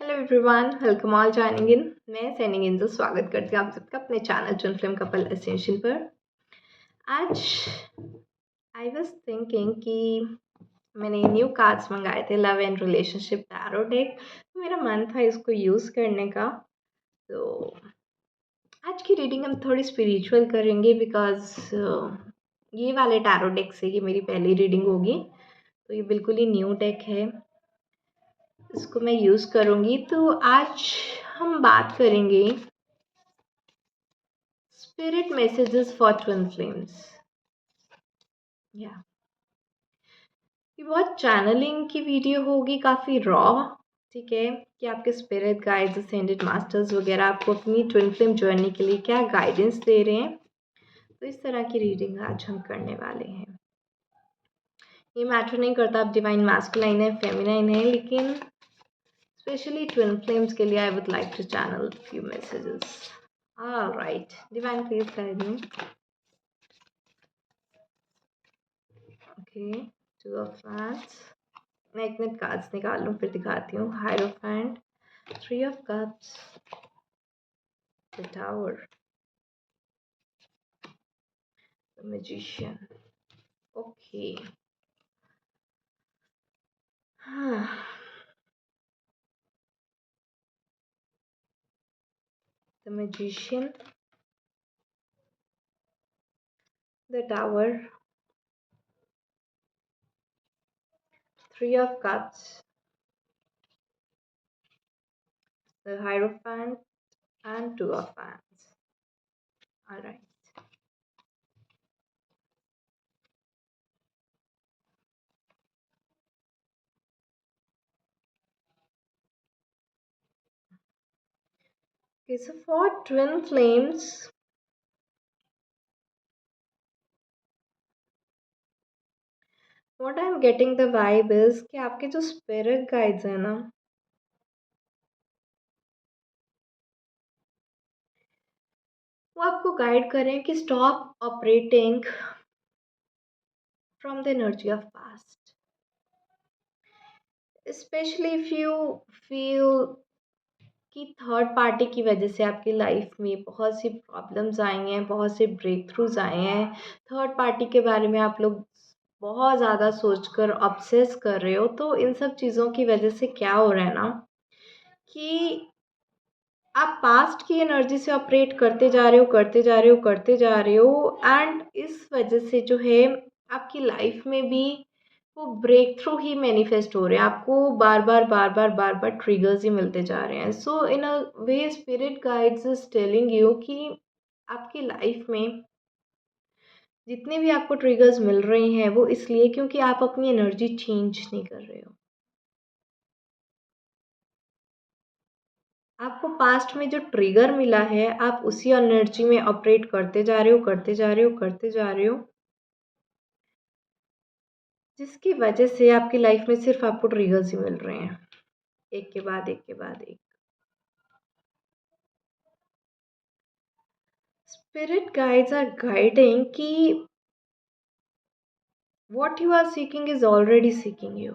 Hello everyone, welcome all joining in. मैं signing angel स्वागत करती हूँ आप सबका अपने channel twin flame couple essential पर। आज आई वाज थिंकिंग कि मैंने न्यू कार्ड्स मंगाए थे, love and relationship tarot deck. तो मेरा मन था इसको यूज़ करने का। तो आज की रीडिंग हम थोड़ी स्पिरिचुअल करेंगे बिकॉज ये वाले टैरो डेक से ये मेरी पहली रीडिंग होगी। तो ये बिल्कुल ही न्यू डेक है, इसको मैं यूज़ करूँगी। तो आज हम बात करेंगे spirit messages for twin flames. या ये बहुत चैनलिंग की वीडियो होगी, काफ़ी रॉ। ठीक है कि आपके स्पिरिट गाइड्स, असेंडेड मास्टर्स वगैरह आपको अपनी ट्विन फ्लेम जर्नी के लिए क्या गाइडेंस दे रहे हैं। तो इस तरह की रीडिंग आज हम करने वाले हैं। ये मैटर नहीं करता आप डिवाइन मैस्कुलाइन है, फेमिनाइन है, लेकिन स्पेशली ट्विन फ्लेम्स के लिए I would like to channel few messages. Alright, divine please guide me. Okay, two of wands. मैं एक मिनट कार्ड्स निकाल लूँ फिर दिखाती हूँ। Hierophant, three of cups, the tower, the magician. Okay, हाँ, the magician, the tower, three of cups, the Hierophant, and Two of Wands. Alright. Okay, so for twin flames, what I'm getting the vibe is कि आपके जो spirit guides हैं ना, वो आपको guide करें कि stop operating from the energy of past. Especially if you feel कि थर्ड पार्टी की वजह से आपकी लाइफ में बहुत सी प्रॉब्लम्स आई हैं, बहुत से ब्रेक थ्रूज आए हैं। थर्ड पार्टी के बारे में आप लोग बहुत ज़्यादा सोचकर ऑब्सेस कर रहे हो। तो इन सब चीज़ों की वजह से क्या हो रहा है ना कि आप पास्ट की एनर्जी से ऑपरेट करते जा रहे हो, करते जा रहे हो, करते जा रहे हो, एंड इस वजह से जो है आपकी लाइफ में भी वो ब्रेक थ्रू ही मैनिफेस्ट हो रहे हैं। आपको बार बार बार बार बार बार ट्रिगर्स ही मिलते जा रहे हैं। So in a way spirit guides is telling you कि आपकी लाइफ में जितने भी आपको ट्रिगर्स मिल रहे हैं वो इसलिए क्योंकि आप अपनी एनर्जी चेंज नहीं कर रहे हो। आपको पास्ट में जो ट्रिगर मिला है आप उसी एनर्जी में ऑपरेट करते जा रहे हो, करते जा रहे हो, करते जा रहे हो, जिसकी वजह से आपकी लाइफ में सिर्फ आपको ट्रिगर्स ही मिल रहे हैं, एक के बाद एक के बाद एक। स्पिरिट गाइड्स आर गाइडिंग कि what you are seeking is already seeking you.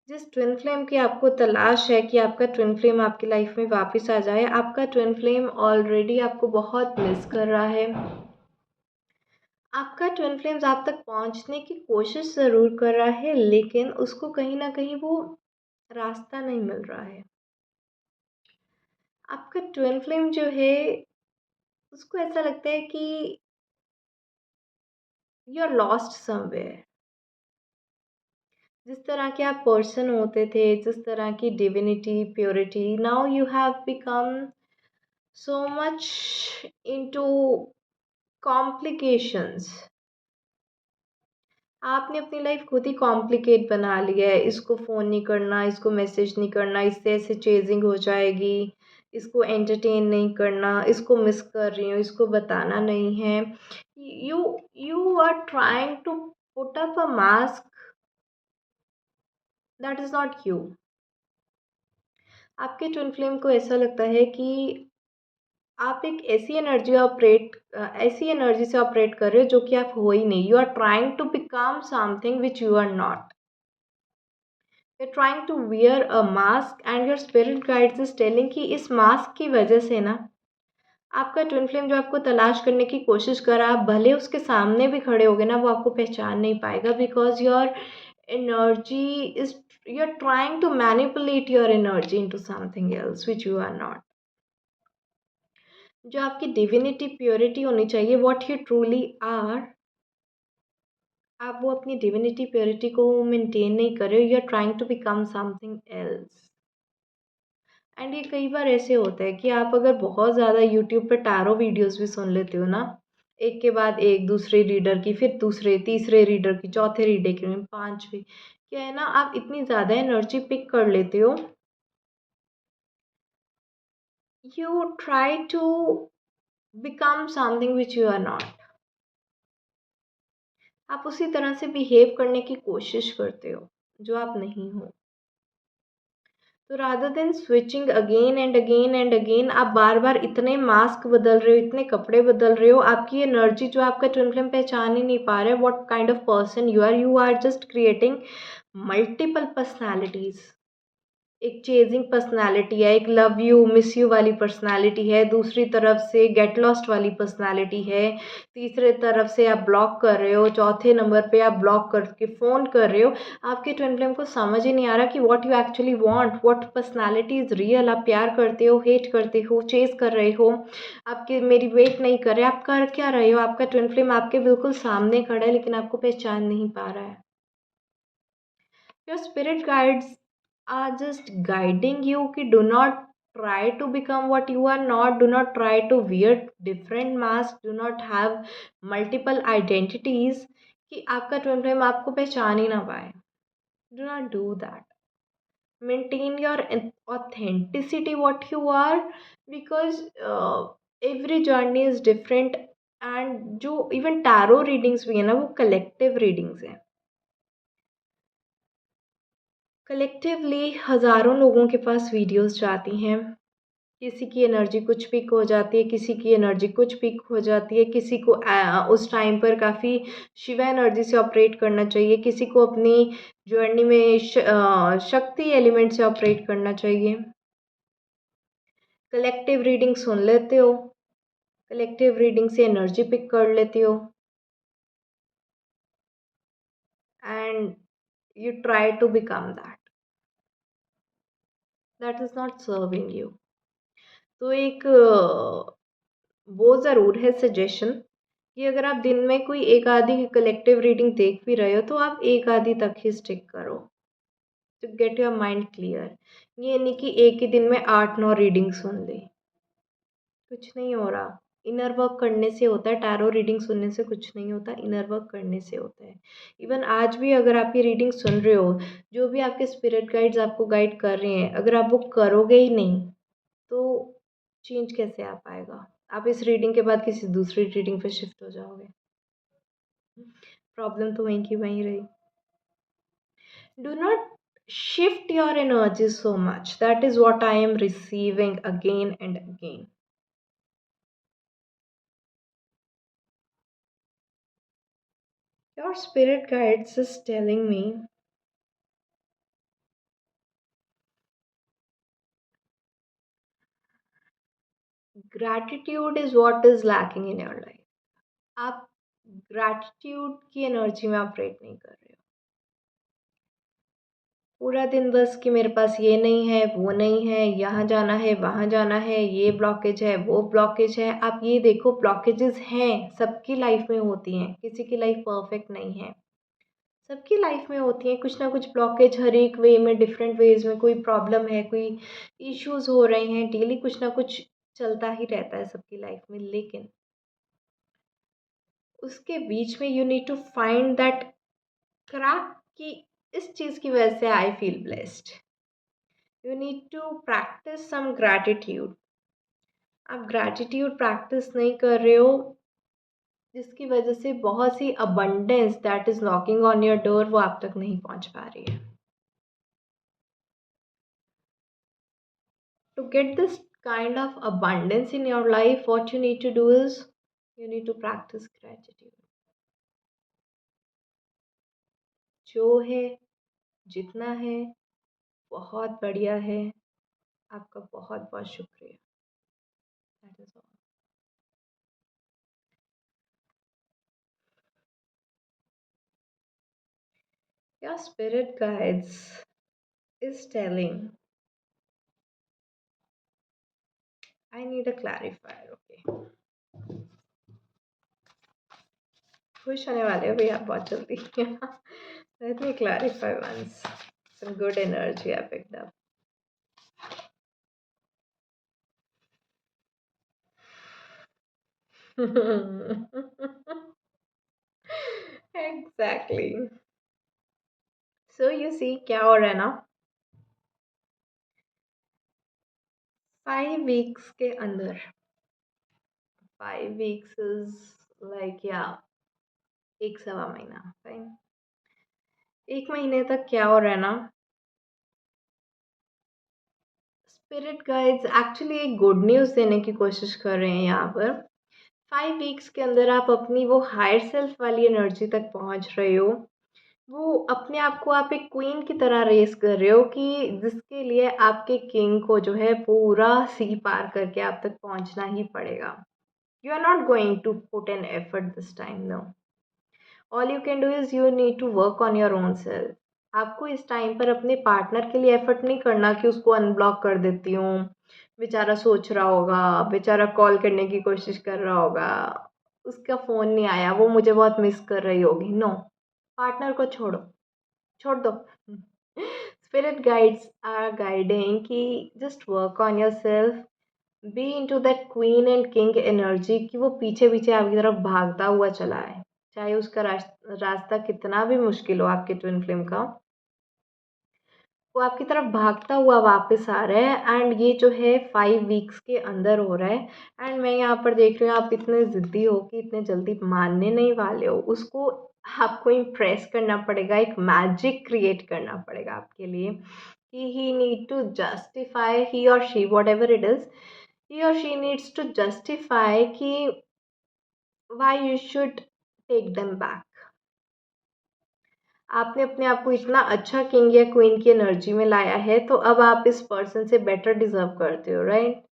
जिस ट्विन फ्लेम की आपको तलाश है कि आपका ट्विन फ्लेम आपकी लाइफ में वापस आ जाए, आपका ट्विन फ्लेम ऑलरेडी आपको बहुत मिस कर रहा है। आपका ट्विन फ्लेम्स आप तक पहुंचने की कोशिश ज़रूर कर रहा है, लेकिन उसको कहीं ना कहीं वो रास्ता नहीं मिल रहा है। आपका ट्विन फ्लेम जो है उसको ऐसा लगता है कि यू आर लॉस्ट समवेयर। जिस तरह के आप पर्सन होते थे, जिस तरह की divinity, purity, now you have become so much into complications. आपने अपनी लाइफ खुद ही कॉम्प्लिकेट बना लिया है। इसको फ़ोन नहीं करना, इसको मैसेज नहीं करना, इससे ऐसे चेजिंग हो जाएगी, इसको एंटरटेन नहीं करना, इसको मिस कर रही हूँ, इसको बताना नहीं है। You you are trying to put up a mask that is not you. आपके ट्विन फ्लेम को ऐसा लगता है कि आप एक ऐसी एनर्जी से ऑपरेट कर रहे हो जो कि आप हो ही नहीं। You are trying to become something which you are not. you're trying to wear a mask and your spirit guides is telling कि इस मास्क की वजह से ना आपका ट्विन फ्लेम जो आपको तलाश करने की कोशिश कर रहा है, आप भले उसके सामने भी खड़े होगे ना, वो आपको पहचान नहीं पाएगा because your energy is you are trying to manipulate your energy into something else which you are not. जो आपकी डिविनिटी प्योरिटी होनी चाहिए, व्हाट यू ट्रूली आर, आप वो अपनी डिविनिटी प्योरिटी को मेंटेन नहीं कर रहे हो, you are trying to become something else. And ये कई बार ऐसे होता है कि आप अगर बहुत ज़्यादा यूट्यूब पे टैरो वीडियोस भी सुन लेते हो ना, एक के बाद एक दूसरे रीडर की, फिर दूसरे तीसरे रीडर की, चौथे रीडर की, पांचवी, क्या है ना, आप इतनी ज़्यादा एनर्जी पिक कर लेते हो, you try to become something which you are not. आप उसी तरह से बिहेव करने की कोशिश करते हो जो आप नहीं हो। तो rather than switching again and again and again, आप बार बार इतने मास्क बदल रहे हो, इतने कपड़े बदल रहे हो, आपकी एनर्जी जो आपका ट्विन फ्लेम पहचान ही नहीं पा रहा है what kind of person you are just creating multiple personalities. एक चेजिंग पर्सनैलिटी है, एक लव यू मिस यू वाली पर्सनैलिटी है, दूसरी तरफ से गेट लॉस्ट वाली पर्सनैलिटी है, तीसरे तरफ से आप ब्लॉक कर रहे हो, चौथे नंबर पे आप ब्लॉक करके फ़ोन कर रहे हो। आपके ट्विन फ्लेम को समझ ही नहीं आ रहा कि what you actually want, what personality is real. आप प्यार करते हो, हेट करते हो, चेज़ कर रहे हो, आपके मेरी वेट नहीं कर रहे, आप कर क्या रहे हो? आपका ट्विन फ्लेम आपके बिल्कुल सामने खड़ा है लेकिन आपको पहचान नहीं पा रहा है। Your spirit guides are just guiding you कि do not try to become what you are not, do not try to wear different masks, do not have multiple identities कि आपका ट्विन फ्लेम आपको पहचान ही ना पाए। Do not do that. Maintain your authenticity what you are because every journey is different and जो even tarot readings भी है ना, वो collective readings हैं। कलेक्टिवली हज़ारों लोगों के पास वीडियोस जाती हैं, किसी की एनर्जी कुछ पिक हो जाती है, किसी की एनर्जी कुछ पिक हो जाती है, किसी को उस टाइम पर काफ़ी शिवा एनर्जी से ऑपरेट करना चाहिए, किसी को अपनी जर्नी में शक्ति एलिमेंट से ऑपरेट करना चाहिए। कलेक्टिव रीडिंग सुन लेते हो, कलेक्टिव रीडिंग से एनर्जी पिक कर लेते हो and you try to become that is not serving you. तो एक वो ज़रूर है सजेशन कि अगर आप दिन में कोई एक आधी कलेक्टिव रीडिंग देख भी रहे हो तो आप एक आधी तक ही स्टिक करो to get your mind clear. ये नहीं कि एक ही दिन में 8-9 रीडिंग सुन ली, कुछ नहीं हो रहा। इनर वर्क करने से होता है, टैरो रीडिंग सुनने से कुछ नहीं होता, इनर वर्क करने से होता है। इवन आज भी अगर आप ये रीडिंग सुन रहे हो, जो भी आपके स्पिरिट गाइड्स आपको गाइड कर रहे हैं, अगर आप वो करोगे ही नहीं तो चेंज कैसे आ पाएगा? आप इस रीडिंग के बाद किसी दूसरी रीडिंग पे शिफ्ट हो जाओगे। प्रॉब्लम तो वहीं की वहीं रही। Do not shift your energy so much. That is what I am receiving again and again. Your spirit guides is telling me gratitude is what is lacking in your life. आप gratitude की energy में operate नहीं कर रहे हो। पूरा दिन बस कि मेरे पास ये नहीं है, वो नहीं है, यहाँ जाना है, वहाँ जाना है, ये ब्लॉकेज है, वो ब्लॉकेज है। आप ये देखो ब्लॉकेजेस हैं, सबकी लाइफ में होती हैं, किसी की लाइफ परफेक्ट नहीं है। सबकी लाइफ में होती हैं कुछ ना कुछ ब्लॉकेज, हर एक वे में डिफरेंट वेज में कोई प्रॉब्लम है, कोई इश्यूज हो रहे हैं, डेली कुछ ना कुछ चलता ही रहता है सबकी लाइफ में। लेकिन उसके बीच में you need to find that crack कि इस चीज़ की वजह से I feel blessed. You need to practice some gratitude. आप ग्रैटिट्यूड प्रैक्टिस नहीं कर रहे हो जिसकी वजह से बहुत सी abundance that is knocking on your door वो आप तक नहीं पहुंच पा रही है। To get this kind of abundance in your life, what you need to do is you need to practice gratitude. जो है, जितना है, बहुत बढ़िया है। आपका बहुत बहुत शुक्रिया। That is all. Your spirit guides is telling I need a clarifier. Okay, खुश होने वाले हो भैया आप बहुत जल्दी। Let me clarify once. Some good energy I picked up. Exactly. So you see क्या हो रहा है ना, 5 वीक्स के अंदर, 5 वीक्स इज लाइक या 1 सवा महीना, फाइन। 1 महीने तक क्या हो रहा है ना, स्पिरिट गाइड्स एक्चुअली एक गुड न्यूज़ देने की कोशिश कर रहे हैं यहाँ पर। 5 वीक्स के अंदर आप अपनी वो हायर सेल्फ वाली एनर्जी तक पहुँच रहे हो। वो अपने आप को आप एक क्वीन की तरह रेस कर रहे हो कि जिसके लिए आपके किंग को जो है पूरा सी पार करके आप तक पहुँचना ही पड़ेगा। You are not going to put an effort this time, no. All you can do is you need to work on your own self. आपको इस टाइम पर अपने पार्टनर के लिए एफर्ट नहीं करना कि उसको अनब्लॉक कर देती हूँ, बेचारा सोच रहा होगा, बेचारा कॉल करने की कोशिश कर रहा होगा, उसका फ़ोन नहीं आया, वो मुझे बहुत मिस कर रही होगी। नो, पार्टनर को छोड़ो, छोड़ दो। स्पिरिट गाइड्स आर गाइडिंग कि just work on your self, be into that queen and king energy कि वो पीछे पीछे आपकी तरफ भागता हुआ चला है, चाहे उसका रास्ता कितना भी मुश्किल हो आपके ट्विन फ्लेम का, वो आपकी तरफ भागता हुआ वापस आ रहा है। एंड ये जो है 5 वीक्स के अंदर हो रहा है। एंड मैं यहाँ पर देख रही हूँ आप इतने ज़िद्दी हो कि इतने जल्दी मानने नहीं वाले हो उसको। आपको इम्प्रेस करना पड़ेगा, एक मैजिक क्रिएट करना पड़ेगा आपके लिए कि he need to justify, he or she whatever it is, he or she needs to justify कि why you should take them back. आपने अपने आप को इतना अच्छा किंग या क्वीन की एनर्जी में लाया है तो अब आप इस पर्सन से बेटर डिजर्व करते हो, राइट?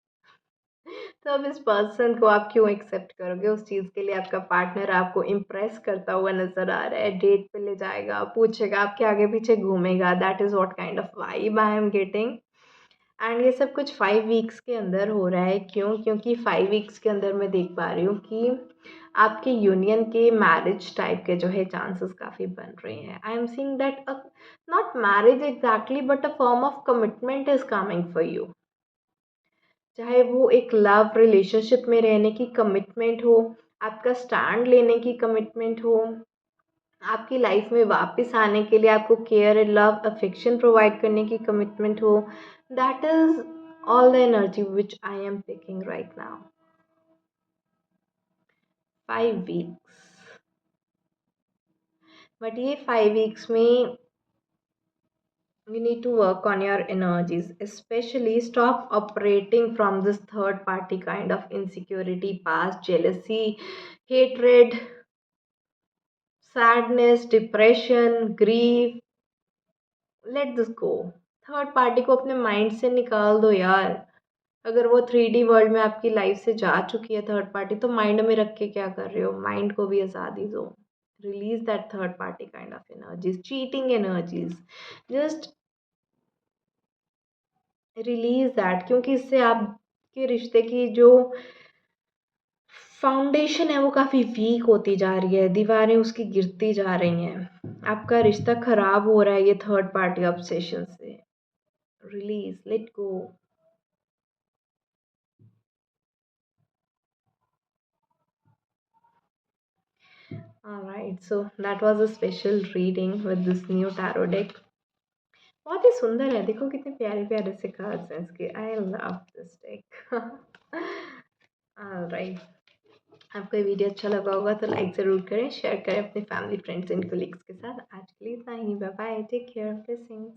तो अब इस पर्सन को आप क्यों एक्सेप्ट करोगे? उस चीज़ के लिए आपका पार्टनर आपको इम्प्रेस करता हुआ नज़र आ रहा है, डेट पे ले जाएगा, पूछेगा, आपके आगे पीछे घूमेगा। That is what kind of vibe I am getting. And ये सब कुछ 5 वीक्स के अंदर हो रहा है। क्यों? क्योंकि 5 वीक्स के अंदर मैं देख पा रही हूँ कि आपके यूनियन के मैरिज टाइप के जो है चांसेस काफ़ी बन रहे हैं। I am seeing that not marriage exactly but a form of commitment is coming for you. चाहे वो एक लव रिलेशनशिप में रहने की कमिटमेंट हो, आपका स्टैंड लेने की कमिटमेंट हो, आपकी लाइफ में वापस आने के लिए आपको care and love affection provide करने की कमिटमेंट हो। That is all the energy which I am picking right now. 5 weeks, but ये 5 वीक्स में you need to work on your energies, especially stop operating from this third party kind of insecurity, past jealousy, hatred, sadness, depression, grief. Let this go. Third party को अपने mind से निकाल दो यार। अगर वो 3D वर्ल्ड में आपकी लाइफ से जा चुकी है थर्ड पार्टी, तो माइंड में रख के क्या कर रहे हो? माइंड को भी आज़ादी दो। Release that third party kind of energies, cheating energies. Just release that, क्योंकि इससे आपके रिश्ते की जो फाउंडेशन है वो काफ़ी वीक होती जा रही है, दीवारें उसकी गिरती जा रही हैं। आपका रिश्ता खराब हो रहा है ये थर्ड पार्टी ऑब्सेशन से। Release, let go. Alright, so that was a special reading with this new tarot deck. बहुत ही सुंदर है, देखो कितने प्यारे प्यारे से कार्ड्स हैं इसके। I love this deck. Alright, आपको ये वीडियो अच्छा लगा होगा तो लाइक ज़रूर करें, शेयर करें अपने फैमिली फ्रेंड्स एंड कोलीग्स के साथ। आज के लिए इतना ही, bye bye, take care, blessings.